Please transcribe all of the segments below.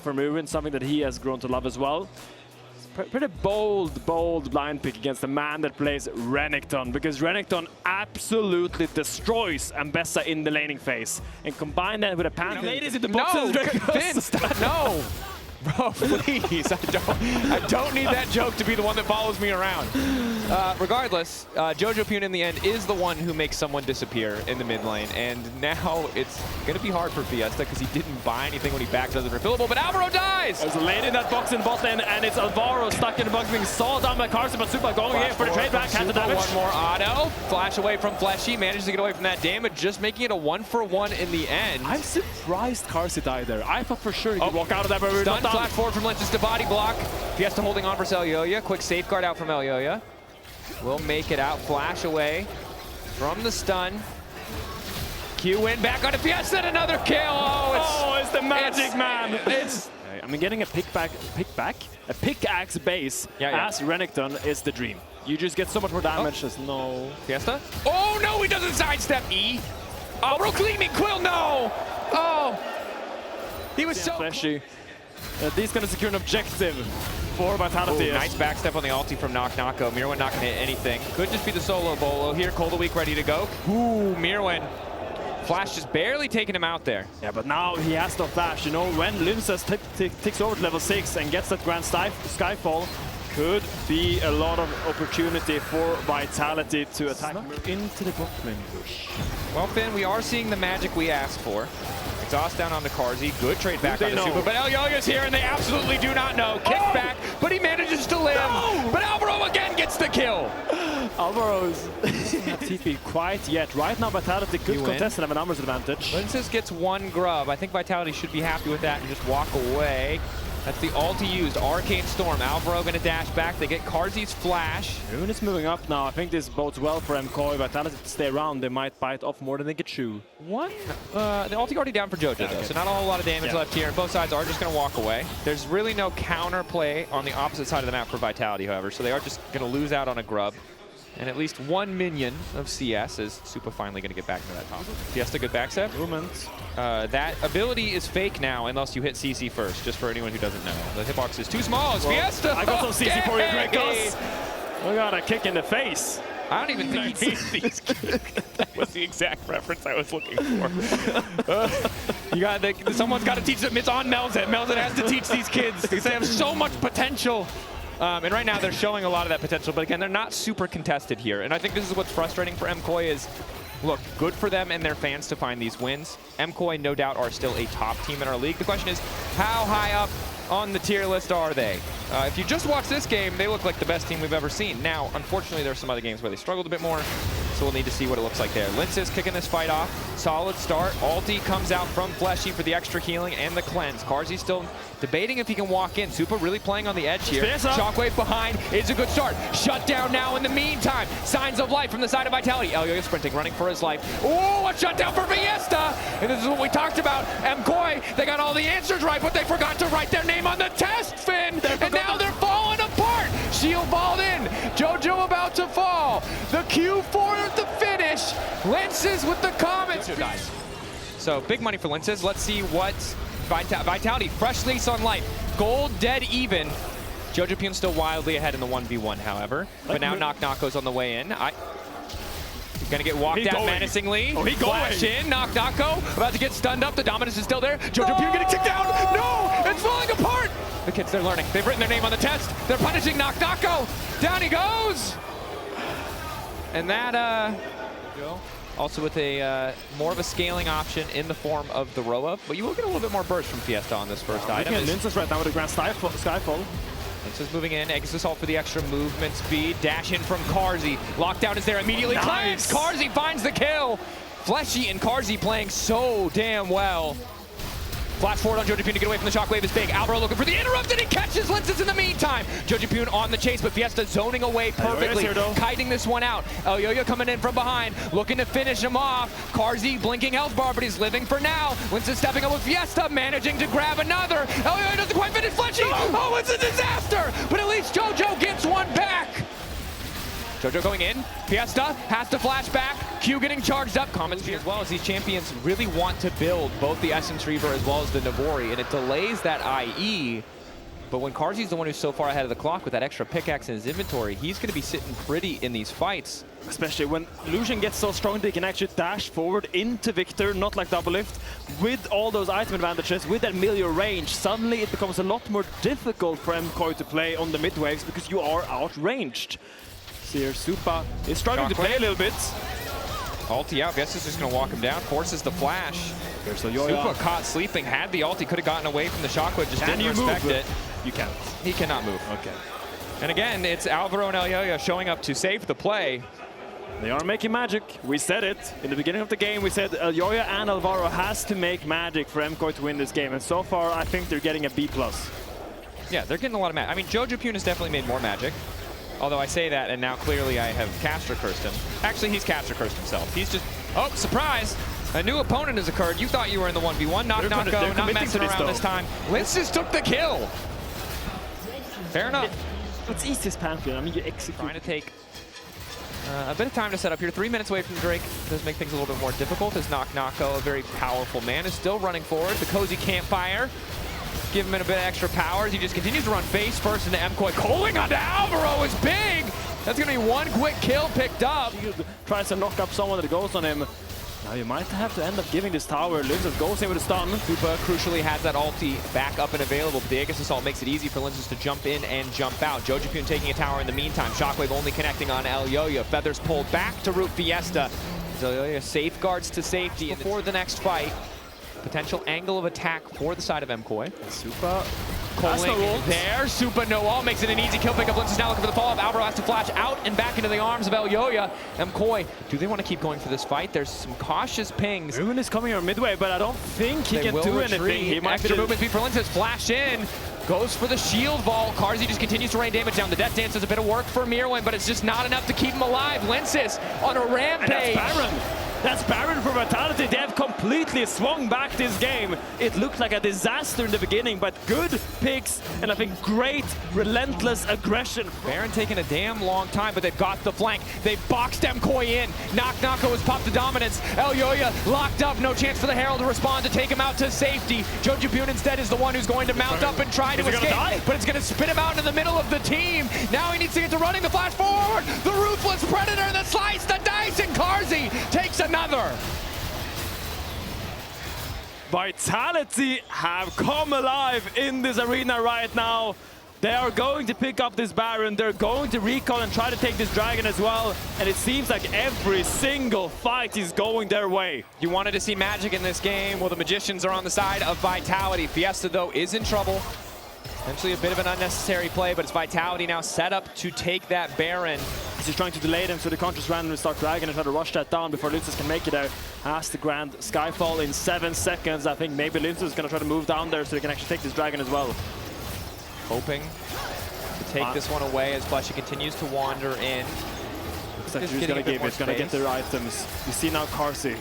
for moving, something that he has grown to love as well. Pretty bold blind pick against a man that plays Renekton, because Renekton absolutely destroys Ambessa in the laning phase. And combine that with a Panther. Ladies in the boxes. No! Bro, please, I don't need that joke to be the one that follows me around. Regardless, JoJoPune in the end is the one who makes someone disappear in the mid lane, and now it's going to be hard for Fiesta because he didn't buy anything when he backed as a refillable, but Alvaro dies! There's a lane in that box in bot lane, and it's Alvaro stuck in the box being sawed down by Kaza, but Super going in for the trade back, has the damage. One more auto, flash away from Fleshy, manages to get away from that damage, just making it a 1-for-1 in the end. I'm surprised Kaza died there. I thought for sure he could walk out of that, but we were not down. Flash forward from Lynch's to body block. Fiesta holding on for Elyoya. Quick safeguard out from Elyoya. Will make it out. Flash away from the stun. Q in back onto Fiesta and another kill. Oh, it's the magic man. I mean, getting a pickaxe base as Renekton is the dream. You just get so much more damage. No. Fiesta? Oh no, he doesn't sidestep E. Oh, bro, cleaning Quill, no. Oh, he was so Fleshy. He's going to secure an objective for Vitality. Ooh, nice backstep on the ulti from Knock-Knocko. Mirwin not going to hit anything. Could just be the solo bolo here. Cold a week ready to go. Ooh, Mirwin. Flash just barely taking him out there. Yeah, but now he has no flash. You know, when Linces ticks over to level 6 and gets that Grand Skyfall, could be a lot of opportunity for Vitality to attack into the bot lane bush. Well, Finn, we are seeing the magic we asked for. Exhaust down on the Karzi. Good trade back on the Super. But Elyoya's here, and they absolutely do not know. Kick back, but he manages to live. No! But Alvaro again gets the kill. Alvaro's not TP quite yet. Right now, Vitality could contest and have a numbers advantage. Linces gets one grub. I think Vitality should be happy with that and just walk away. That's the ult he used. Arcane Storm. Alvaro going to dash back. They get Karzi's flash. Rune is moving up now. I think this bodes well for MKOI. Vitality to stay around. They might bite off more than they could chew. The ulti already down for JoJo, though, so not a whole lot of damage left here. And both sides are just going to walk away. There's really no counter play on the opposite side of the map for Vitality, however, so they are just going to lose out on a grub. And at least one minion of CS is Super finally going to get back into that top. Fiesta, good backstep. That ability is fake now unless you hit CC first, just for anyone who doesn't know. The hitbox is too small. It's Fiesta! I got some CC for you, Greg Gus. We got a kick in the face. I don't even think he these. That was the exact reference I was looking for. Someone's got to teach them. It's on Melzet. Melzet has to teach these kids because they have so much potential. And right now they're showing a lot of that potential, but again, they're not super contested here. And I think this is what's frustrating for MKOI is, look, good for them and their fans to find these wins. MKOI, no doubt, are still a top team in our league. The question is, how high up on the tier list are they? If you just watch this game, they look like the best team we've ever seen. Now, unfortunately, there are some other games where they struggled a bit more, so we'll need to see what it looks like there. Linces kicking this fight off. Solid start. Ulti comes out from Fleshy for the extra healing and the cleanse. Karzi still debating if he can walk in. Super really playing on the edge here. Shockwave behind is a good start. Shut down now in the meantime. Signs of life from the side of Vitality. Elyoya sprinting, running for his life. Oh, a shutdown for Fiesta! And this is what we talked about. MKOI, they got all the answers right, but they forgot to write their name on the test, Finn! And now they're falling apart! Shield balled in. JoJo about to fall. The Q4 at the finish. Linces with the comments. So big money for Linces. Let's see what Vitality, fresh lease on life. Gold dead even. JoJoPune still wildly ahead in the 1v1, however. But now Knock-Knocko's on the way in. Gonna get walked out menacingly. Oh, Flash in, Knock-Knocko. About to get stunned up. The dominance is still there. JoJoPune getting kicked down. No! It's falling apart! The kids, they're learning. They've written their name on the test. They're punishing Knock-Knocko. Down he goes! And that, also with a more of a scaling option in the form of the Roa, but you will get a little bit more burst from Fiesta on this first item. Linces right now with a Grand Skyfall. Linces moving in, Eggs Assault for the extra movement speed. Dash in from Karzi. Lockdown is there immediately. Nice. Karzi finds the kill. Fleshy and Karzi playing so damn well. Flash forward on JoJoPune to get away from the shockwave is big. Alvaro looking for the interrupt, and he catches Linces in the meantime. JoJoPune on the chase, but Fiesta zoning away perfectly, kiting this one out. Elyoya coming in from behind, looking to finish him off. Karzi blinking health bar, but he's living for now. Linces stepping up with Fiesta, managing to grab another. Elyoya doesn't quite finish Fleshy. Oh, it's a disaster! But at least JoJo gets one back. Jojo going in. Fiesta has to flash back. Q getting charged up. Comments as well as these champions really want to build both the Essence Reaver as well as the Navori, and it delays that IE. But when Karzi's the one who's so far ahead of the clock with that extra pickaxe in his inventory, he's going to be sitting pretty in these fights. Especially when Lucian gets so strong, they can actually dash forward into Victor, not like double lift. With all those item advantages, with that milieu range, suddenly it becomes a lot more difficult for MKOI to play on the mid waves because you are outranged. So here, Supa is struggling to play a little bit. Ulti out, Viesta's just going to walk him down, forces the flash. Supa caught sleeping, had the ulti, could have gotten away from the shockwave, just didn't respect it. You can't. He cannot move. Okay. And again, it's Alvaro and Elyoya showing up to save the play. They are making magic. We said it. In the beginning of the game, we said Elyoya and Alvaro has to make magic for MKOI to win this game. And so far, I think they're getting a B+. Yeah, they're getting a lot of magic. I mean, Jojo Pune has definitely made more magic. Although I say that, and now clearly I have caster cursed him. Actually, he's caster cursed himself. He's just, oh, surprise! A new opponent has occurred. You thought you were in the 1v1. Knock, knock, go. Not messing around this time. Linces took the kill. Fair enough. It's easiest Pantheon. I mean, you execute. Trying to take a bit of time to set up here. 3 minutes away from Drake does make things a little bit more difficult as Knock Knocko, a very powerful man, is still running forward. The cozy campfire. Give him a bit of extra power as he just continues to run face first into MKOI. Calling onto Alvaro is big! That's going to be one quick kill picked up. He tries to knock up someone that goes on him. Now you might have to end up giving this tower. Linces goes in with a stun. Supa crucially has that ulti back up and available, but the Aegis Assault makes it easy for Linces to jump in and jump out. Jojo Pune taking a tower in the meantime. Shockwave only connecting on Elyoya. Feathers pulled back to root Fiesta. Elyoya safeguards to safety before the next fight. Potential angle of attack for the side of MKOI. Supa calling there. Supa no ult makes it an easy kill pickup. Linces now looking for the follow-up. Alvaro has to flash out and back into the arms of Elyoya. MKOI, do they want to keep going for this fight? There's some cautious pings. Ruben is coming here midway, but I don't think he can do anything. He might extra movement speed for Linces. Flash in. Goes for the shield vault. Karzi just continues to rain damage down. The Death Dance does a bit of work for Mirwin, but it's just not enough to keep him alive. Linces on a rampage. And that's Baron. That's Baron for Vitality. They have completely swung back this game. It looked like a disaster in the beginning, but good picks and I think great, relentless aggression. Baron taking a damn long time, but they've got the flank. They've boxed MKOI in. Knock Knocko has popped the dominance. Elyoya locked up. No chance for the Herald to respond to take him out to safety. Jojo Pune instead is the one who's going to mount up and try to escape, but it's going to spit him out in the middle of the team. Now he needs to get to running the flash forward. The Ruthless Predator, the slice, the dice, and Karzi takes another. Vitality have come alive in this arena right now. They are going to pick up this Baron. They're going to recon and try to take this Dragon as well. And it seems like every single fight is going their way. You wanted to see magic in this game. Well, the Magicians are on the side of Vitality. Fiesta, though, is in trouble. Essentially a bit of an unnecessary play, but it's Vitality now set up to take that Baron. He's just trying to delay them so they can't just randomly start Dragon and try to rush that down before Linces can make it out. Has the Grand Skyfall in 7 seconds. I think maybe Linces is going to try to move down there so they can actually take this Dragon as well. Hoping to take this one away as Fleshy continues to wander in. Looks like he's going to give it. He's going to get their items. You see now Karzi.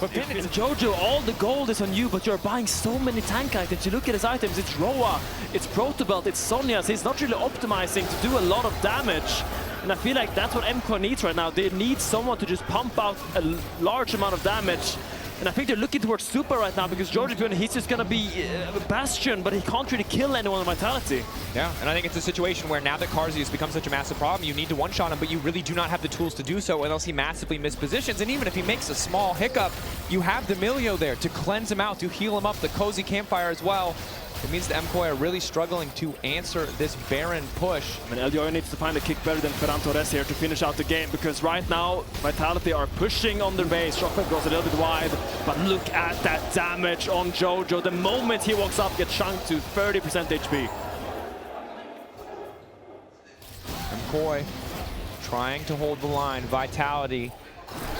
But it's Jojo, all the gold is on you, but you're buying so many tank items. You look at his items, it's Roa, it's Protobelt, it's Sonya's. He's not really optimizing to do a lot of damage. And I feel like that's what MKOI needs right now. They need someone to just pump out a large amount of damage. And I think they're looking towards Supa right now because Jojo Pune, he's just going to be a bastion, but he can't really kill anyone with Vitality. Yeah, and I think it's a situation where now that Karzi has become such a massive problem, you need to one-shot him, but you really do not have the tools to do so, or else he massively mispositions. And even if he makes a small hiccup, you have the Milieu there to cleanse him out, to heal him up, the Cozy Campfire as well. It means the MKOI are really struggling to answer this Baron push. I mean, Elyoya needs to find a kick better than Ferran Torres here to finish out the game, because right now, Vitality are pushing on their base. Shockwave goes a little bit wide, but look at that damage on Jojo. The moment he walks up, gets chunked to 30% HP. MKOI trying to hold the line. Vitality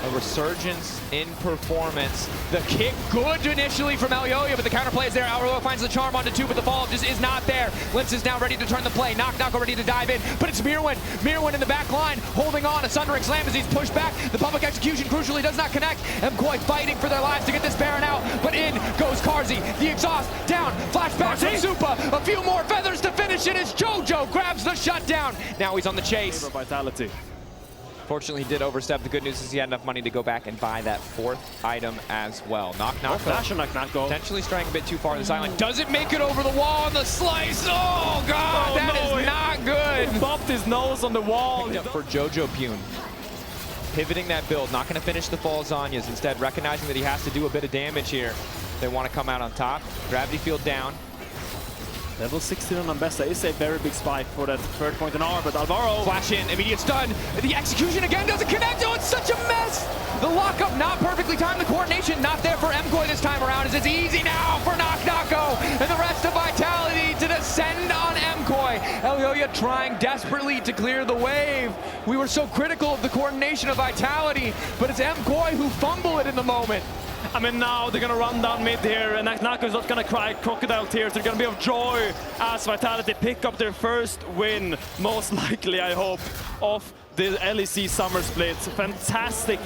A resurgence in performance. The kick, good initially from Elioya, but the counterplay is there. Elioya finds the charm onto 2, but the follow-up just is not there. Limpz is now ready to turn the play. Knock ready to dive in, but it's Mirwin. Mirwin in the back line, holding on. A Sundering Slam as he's pushed back. The public execution crucially does not connect. MKOI fighting for their lives to get this Baron out, but in goes Karzy. The exhaust down, flashback from Supa. A few more feathers to finish it as JoJo grabs the shutdown. Now he's on the chase. Vitality. Fortunately, he did overstep. The good news is he had enough money to go back and buy that 4th item as well. Knock. Flash and knock. Potentially straying a bit too far to the sideline. Doesn't make it over the wall on the slice. Oh, God, that is not good. He bumped his nose on the wall. For JoJo Pune. Pivoting that build. Not going to finish the fall Zhonya's. Instead, recognizing that he has to do a bit of damage here. They want to come out on top. Gravity field down. Level 16 on Ambessa is a very big spike for that 3rd point in R, but Alvaro... Flash in, immediate stun. The execution again doesn't connect. Oh, it's such a mess. The lockup not perfectly timed. The coordination not there for MKOI this time around. As it's easy now for Knocko and the rest of Vitality to descend on MKOI. Elioya trying desperately to clear the wave. We were so critical of the coordination of Vitality, but it's MKOI who fumble it in the moment. I mean, now they're going to run down mid here, and Knocko is not going to cry crocodile tears. They're going to be of joy as Vitality pick up their first win, most likely, I hope, of the LEC Summer Split. Fantastic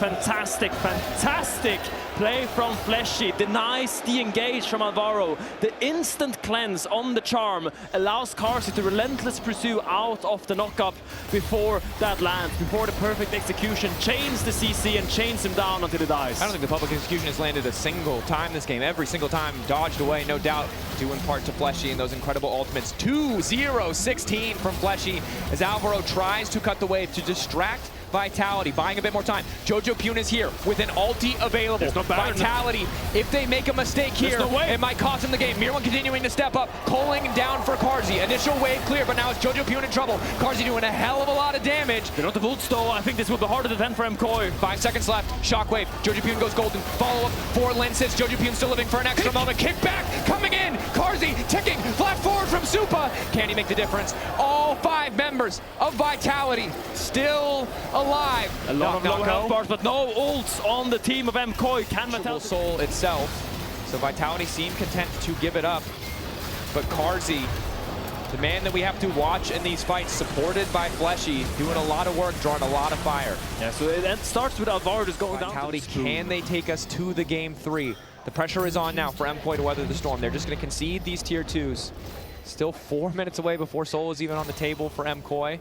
play from Fleshy. Denies the engage from Alvaro. The instant cleanse on the charm allows Karzy to relentless pursue out of the knockup before that lands, before the perfect execution. Chains the CC and chains him down until he dies. I don't think the public execution has landed a single time this game. Every single time dodged away, no doubt, due in part to Fleshy and those incredible ultimates. 2-0-16 from Fleshy as Alvaro tries to cut the wave to distract Vitality, buying a bit more time. JoJo Pune is here with an ulti available. No Vitality, if they make a mistake here, it might cost them the game. Mirwin continuing to step up, calling down for Karzy. Initial wave clear, but now it's JoJo Pune in trouble. Karzy doing a hell of a lot of damage. They're not the Volts though. I think this will be harder to defend for MKOI. 5 seconds left. Shockwave. JoJo Pune goes golden. Follow up for Lensis. JoJo Pune still living for an extra moment. Kick back, coming in. Karzy ticking. Flash forward from Supa. Can he make the difference? All 5 members of Vitality still alive. A lot of low health bars, but no ults on the team of MKOI. Can Vitality soul itself. So Vitality seem content to give it up. But Karzy, the man that we have to watch in these fights, supported by Fleshy, doing a lot of work, drawing a lot of fire. Yeah, so it starts with Alvaro just going Vitality, down to the can they take us to the game 3? The pressure is on now for MKOI to weather the storm. They're just going to concede these tier 2s. Still 4 minutes away before Soul is even on the table for MKOI.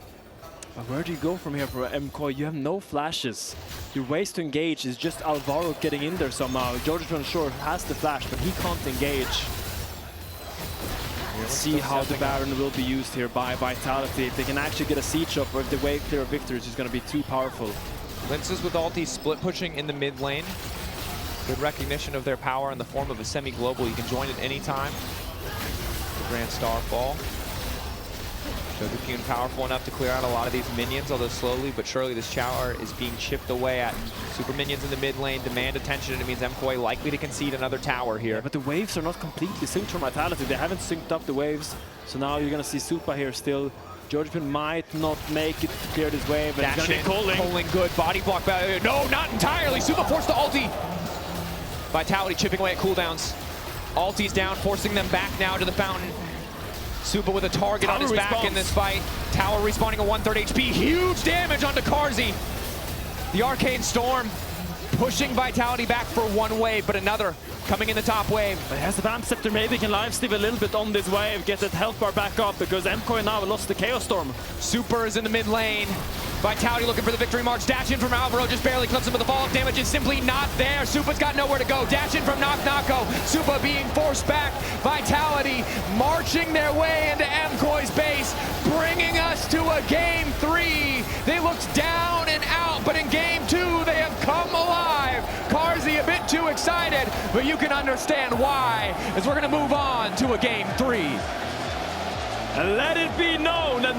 But where do you go from here for MKOI? You have no flashes. Your ways to engage is just Alvaro getting in there somehow. JoJo sure has the flash, but he can't engage. Let's see how the Baron will be used here by Vitality. If they can actually get a siege up, or if the wave clear of victory is just going to be too powerful. Linces with ulti split pushing in the mid lane. Good recognition of their power in the form of a semi-global. You can join at any time. The Grand Starfall. JoJo Pune powerful enough to clear out a lot of these minions, although slowly but surely this tower is being chipped away at. Super minions in the mid lane demand attention, and it means MKOI likely to concede another tower here. Yeah, but the waves are not completely synced from Vitality. They haven't synced up the waves, so now you're going to see Supa here still. JoJo Pune might not make it to clear this wave. Dash in, Colling good, body block. No, not entirely. Supa forced the ulti. Vitality chipping away at cooldowns. Ulti's down, forcing them back now to the fountain. Supa with a target on his back in this fight. Tower respawning at 1/3 HP. Huge damage onto Karzy. The Arcane Storm pushing Vitality back for one wave, but another coming in the top wave. But he has the Vamp Scepter. Maybe he can live steal a little bit on this wave, get that health bar back up, because MKOI now lost the Chaos Storm. Super is in the mid lane. Vitality looking for the victory march. Dash in from Alvaro, just barely clips him, but the follow-up damage is simply not there. Supa's got nowhere to go. Dash in from Knocko. Supa being forced back. Vitality marching their way into MKOI's base, bringing us to a game 3. They looked down and out, but in game 2, they have come alive. Karzy a bit too excited, but you can understand why, as we're going to move on to a game 3. And let it be known that